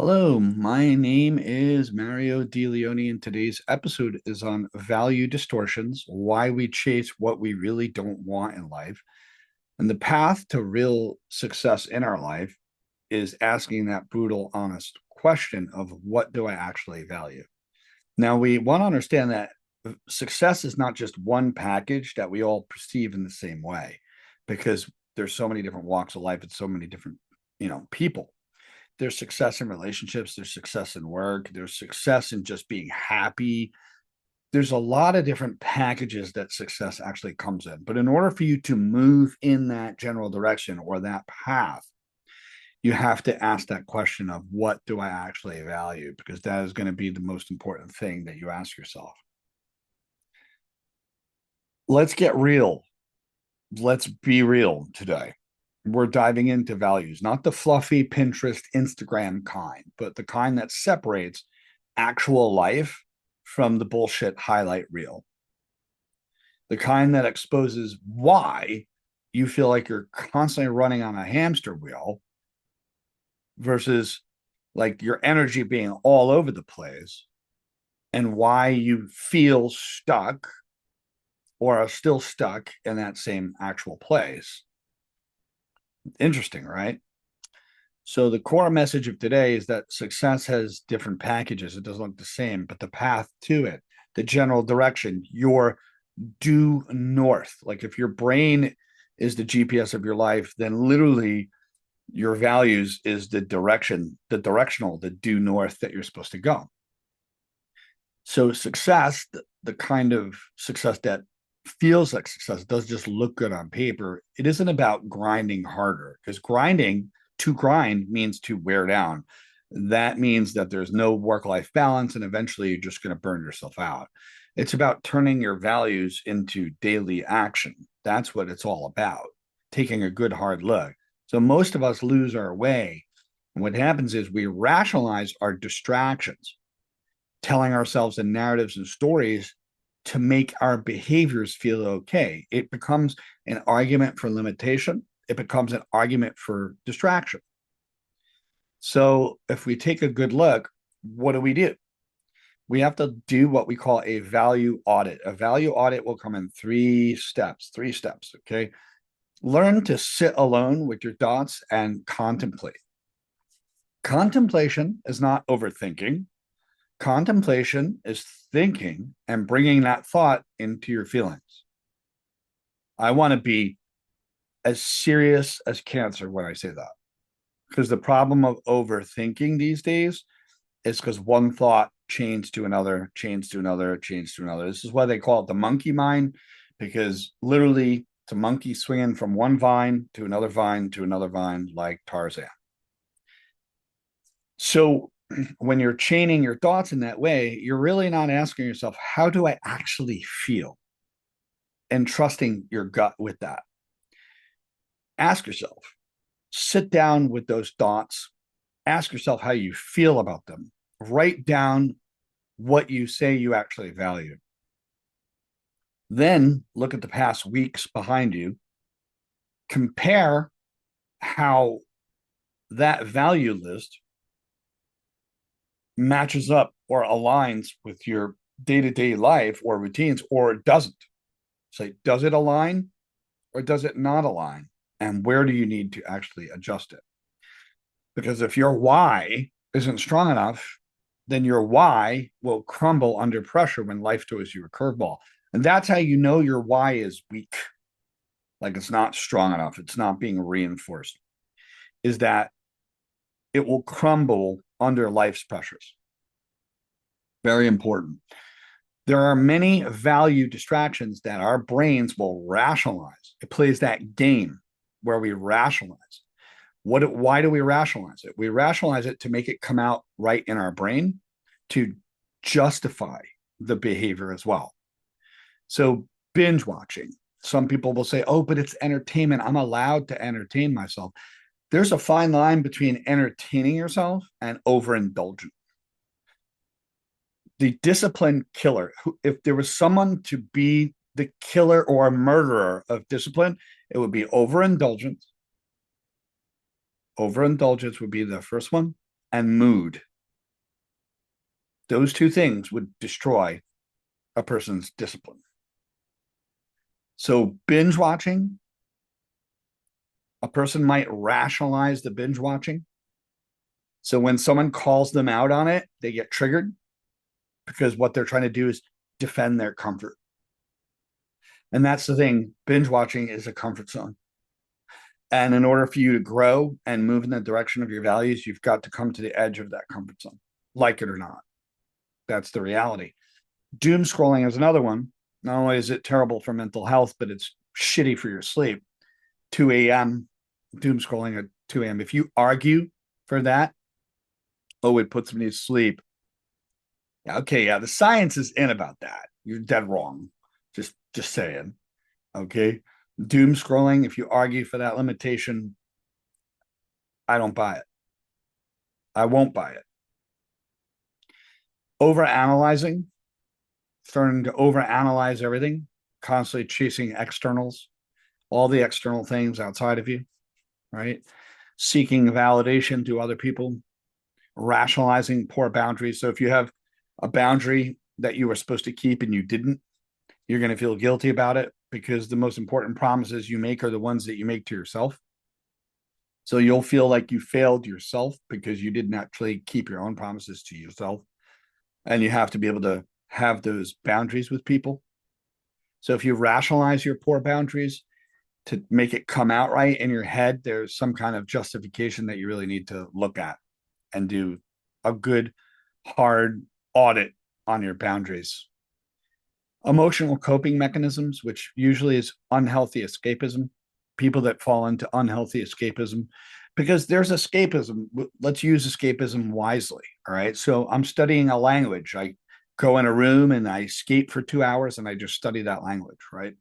Hello, my name is Mario DeLeone, and today's episode is on value distortions, why we chase what we really don't want in life. And the path to real success in our life is asking that brutal, honest question of what do I actually value? Now, we want to understand that success is not just one package that we all perceive in the same way, because there's so many different walks of life and so many different, people. There's success in relationships, there's success in work, there's success in just being happy. There's a lot of different packages that success actually comes in. But in order for you to move in that general direction or that path, you have to ask that question of what do I actually value? Because that is going to be the most important thing that you ask yourself. Let's get real. Let's be real today. We're diving into values, not the fluffy Pinterest, Instagram kind, but the kind that separates actual life from the bullshit highlight reel. The kind that exposes why you feel like you're constantly running on a hamster wheel versus like your energy being all over the place, and why you feel stuck or are still stuck in that same actual place. Interesting, right? So the core message of today is that success has different packages. It doesn't look the same, but the path to it, the general direction, your due north. Like if your brain is the GPS of your life, then literally your values is the direction, the directional, the due north that you're supposed to go. So success, the kind of success that feels like success, does just look good on paper. It isn't about grinding harder, because grinding to grind means to wear down. That means that there's no work-life balance, and eventually you're just going to burn yourself out. It's about turning your values into daily action. That's what it's all about, taking a good hard look. So most of us lose our way. And what happens is we rationalize our distractions, telling ourselves in narratives and stories to make our behaviors feel okay. It becomes an argument for limitation. It becomes an argument for distraction. So if we take a good look, what do? We have to do what we call a value audit. A value audit will come in three steps. Three steps. Okay. Learn to sit alone with your thoughts and contemplate. Contemplation is not overthinking. Contemplation is thinking and bringing that thought into your feelings. I want to be as serious as cancer when I say that, because the problem of overthinking these days is because one thought chains to another, chains to another, chains to another. This is why they call it the monkey mind, because literally it's a monkey swinging from one vine to another vine to another vine like Tarzan. So when you're chaining your thoughts in that way, you're really not asking yourself, how do I actually feel? And trusting your gut with that. Ask yourself, sit down with those thoughts, ask yourself how you feel about them, write down what you say you actually value. Then look at the past weeks behind you, compare how that value list matches up or aligns with your day-to-day life or routines, or it doesn't. Say, does it align or does it not align? And where do you need to actually adjust it? Because if your why isn't strong enough, then your why will crumble under pressure when life throws you a curveball. And that's how you know your why is weak, like it's not strong enough, it's not being reinforced, is that it will crumble under life's pressures. Very important. There are many value distractions that our brains will rationalize. It plays that game where we rationalize. Why do we rationalize it? We rationalize it to make it come out right in our brain to justify the behavior as well. So binge watching. Some people will say, oh, but it's entertainment. I'm allowed to entertain myself. There's a fine line between entertaining yourself and overindulgent. The discipline killer, if there was someone to be the killer or murderer of discipline, it would be overindulgence. Overindulgence would be the first one. and mood. Those two things would destroy a person's discipline. So binge watching, a person might rationalize the binge watching. So when someone calls them out on it, they get triggered because what they're trying to do is defend their comfort. And that's the thing. Binge watching is a comfort zone. And in order for you to grow and move in the direction of your values, you've got to come to the edge of that comfort zone, like it or not. That's the reality. Doom scrolling is another one. Not only is it terrible for mental health, but it's shitty for your sleep. 2 a.m., doom scrolling at 2 a.m. If you argue for that, oh, it puts me to sleep. Okay, yeah, the science is in about that. You're dead wrong. Just saying. Okay. Doom scrolling, if you argue for that limitation, I don't buy it. I won't buy it. Over analyzing, starting to over analyze everything, constantly chasing externals, all the external things outside of you, right? Seeking validation to other people, rationalizing poor boundaries. So if you have a boundary that you were supposed to keep and you didn't, you're going to feel guilty about it because the most important promises you make are the ones that you make to yourself. So you'll feel like you failed yourself because you didn't actually keep your own promises to yourself. And you have to be able to have those boundaries with people. So if you rationalize your poor boundaries to make it come out right in your head, there's some kind of justification that you really need to look at and do a good, hard audit on your boundaries. Emotional coping mechanisms, which usually is unhealthy escapism, people that fall into unhealthy escapism, because there's escapism. Let's use escapism wisely. All right. So I'm studying a language. I go in a room and I escape for 2 hours and I just study that language. Right.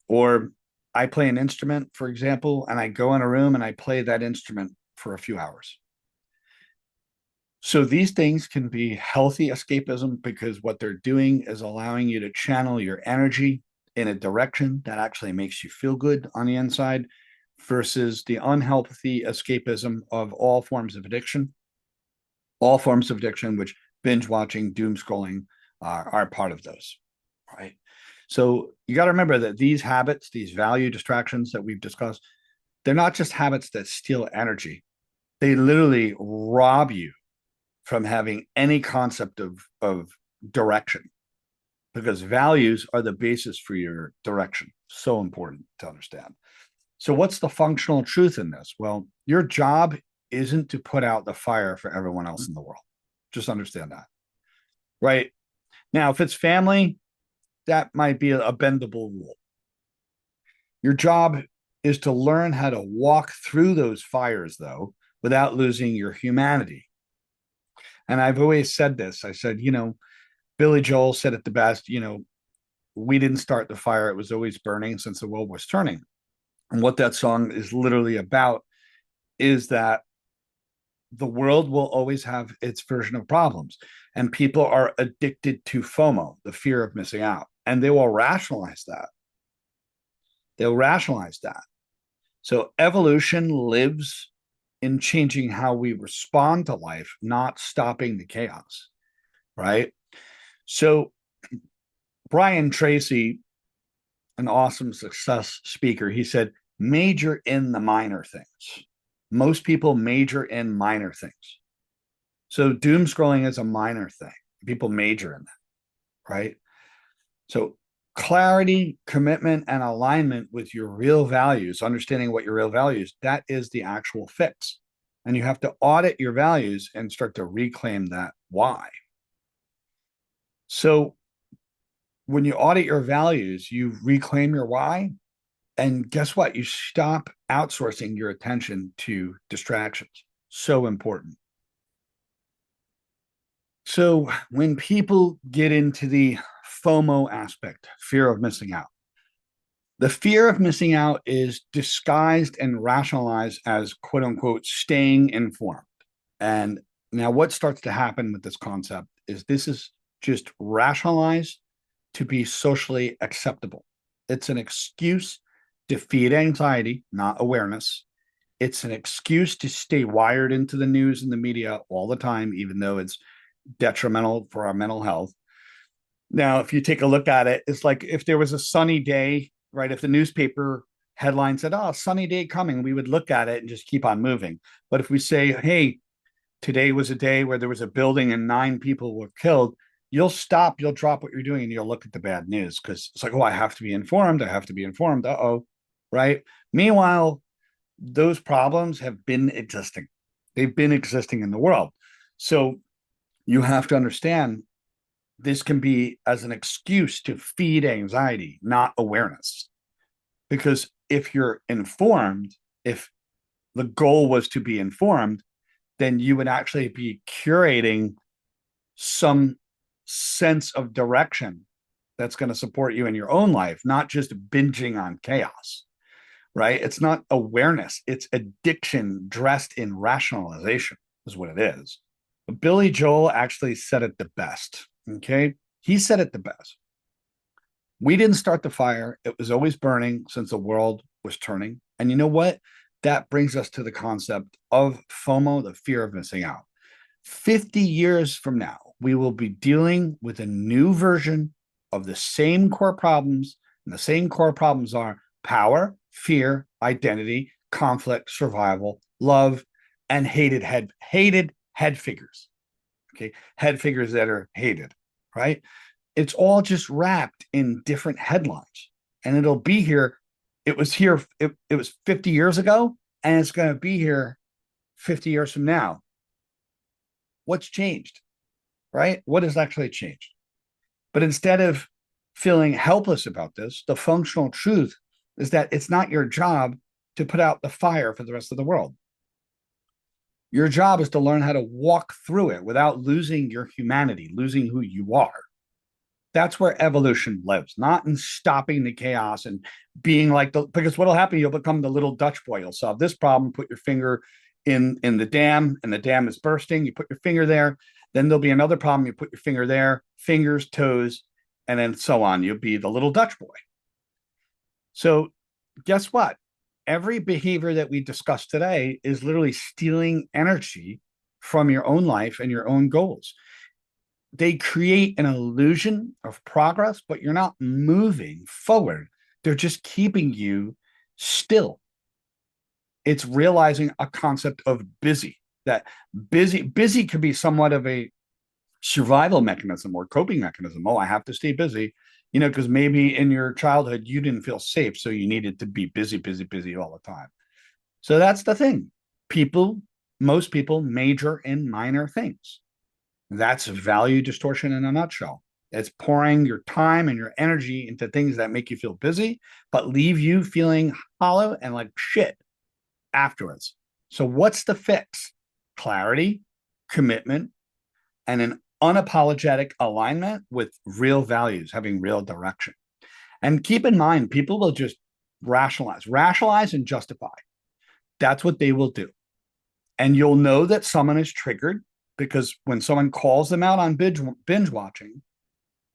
Or I play an instrument, for example, and I go in a room and I play that instrument for a few hours. So these things can be healthy escapism because what they're doing is allowing you to channel your energy in a direction that actually makes you feel good on the inside versus the unhealthy escapism of all forms of addiction, which binge watching, doom scrolling are part of those, right? So you got to remember that these habits, these value distractions that we've discussed, they're not just habits that steal energy. They literally rob you from having any concept of direction because values are the basis for your direction. So important to understand. So what's the functional truth in this? Well, your job isn't to put out the fire for everyone else in the world. Just understand that. Right? Now, if it's family, that might be a bendable rule. Your job is to learn how to walk through those fires, though, without losing your humanity. And I've always said this. I said, Billy Joel said it the best, we didn't start the fire. It was always burning since the world was turning. And what that song is literally about is that the world will always have its version of problems. And people are addicted to FOMO, the fear of missing out. And they will rationalize that. They'll rationalize that. So evolution lives in changing how we respond to life, not stopping the chaos, right? So Brian Tracy, an awesome success speaker, he said, major in the minor things. Most people major in minor things. So doom scrolling is a minor thing. People major in that, right? So clarity, commitment, and alignment with your real values, understanding what your real values, that is the actual fix. And you have to audit your values and start to reclaim that why. So when you audit your values, you reclaim your why. And guess what? You stop outsourcing your attention to distractions. So important. So when people get into the FOMO aspect, fear of missing out, the fear of missing out is disguised and rationalized as quote unquote staying informed. And now what starts to happen with this concept is this is just rationalized to be socially acceptable. It's an excuse to feed anxiety, not awareness. It's an excuse to stay wired into the news and the media all the time, even though it's detrimental for our mental health. Now, if you take a look at it, it's like if there was a sunny day, right? If the newspaper headline said, "Oh, sunny day coming," we would look at it and just keep on moving. But if we say, "Hey, today was a day where there was a building and 9 people were killed," you'll stop, you'll drop what you're doing, and you'll look at the bad news because it's like, "Oh, I have to be informed. I have to be informed." Uh-oh, right? Meanwhile, those problems have been existing. They've been existing in the world. So you have to understand this can be as an excuse to feed anxiety, not awareness. Because if you're informed, if the goal was to be informed, then you would actually be curating some sense of direction that's going to support you in your own life, not just binging on chaos, right? It's not awareness, it's addiction dressed in rationalization, is what it is. But Billy Joel actually said it the best. Okay. He said it the best. We didn't start the fire. It was always burning since the world was turning. And you know what? That brings us to the concept of FOMO, the fear of missing out. 50 years from now, we will be dealing with a new version of the same core problems. And the same core problems are power, fear, identity, conflict, survival, love, and hated head figures. Okay. Head figures that are hated, right? It's all just wrapped in different headlines. And it'll be here. It was here, it was 50 years ago, and it's going to be here 50 years from now. What's changed, right? What has actually changed? But instead of feeling helpless about this, the functional truth is that it's not your job to put out the fire for the rest of the world. Your job is to learn how to walk through it without losing your humanity, losing who you are. That's where evolution lives, not in stopping the chaos and being like because what'll happen, you'll become the little Dutch boy. You'll solve this problem, put your finger in the dam, and the dam is bursting. You put your finger there, then there'll be another problem. You put your finger there, fingers, toes, and then so on. You'll be the little Dutch boy. So guess what? Every behavior that we discussed today is literally stealing energy from your own life and your own goals. They create an illusion of progress, but you're not moving forward. They're just keeping you still. It's realizing a concept of busy, that busy could be somewhat of a survival mechanism or coping mechanism. Oh, I have to stay busy, because maybe in your childhood you didn't feel safe, so you needed to be busy, busy, busy all the time. So that's the thing. Most people major in minor things. That's value distortion in a nutshell. It's pouring your time and your energy into things that make you feel busy, but leave you feeling hollow and like shit afterwards. So, what's the fix? Clarity, commitment, and an unapologetic alignment with real values, having real direction. And keep in mind, people will just rationalize and justify. That's what they will do. And you'll know that someone is triggered because when someone calls them out on binge watching,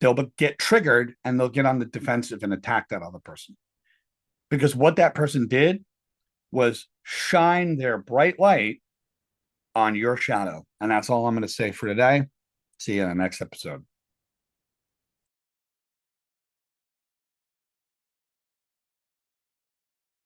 they'll get triggered and they'll get on the defensive and attack that other person. Because what that person did was shine their bright light on your shadow. And that's all I'm going to say for today. See you in the next episode.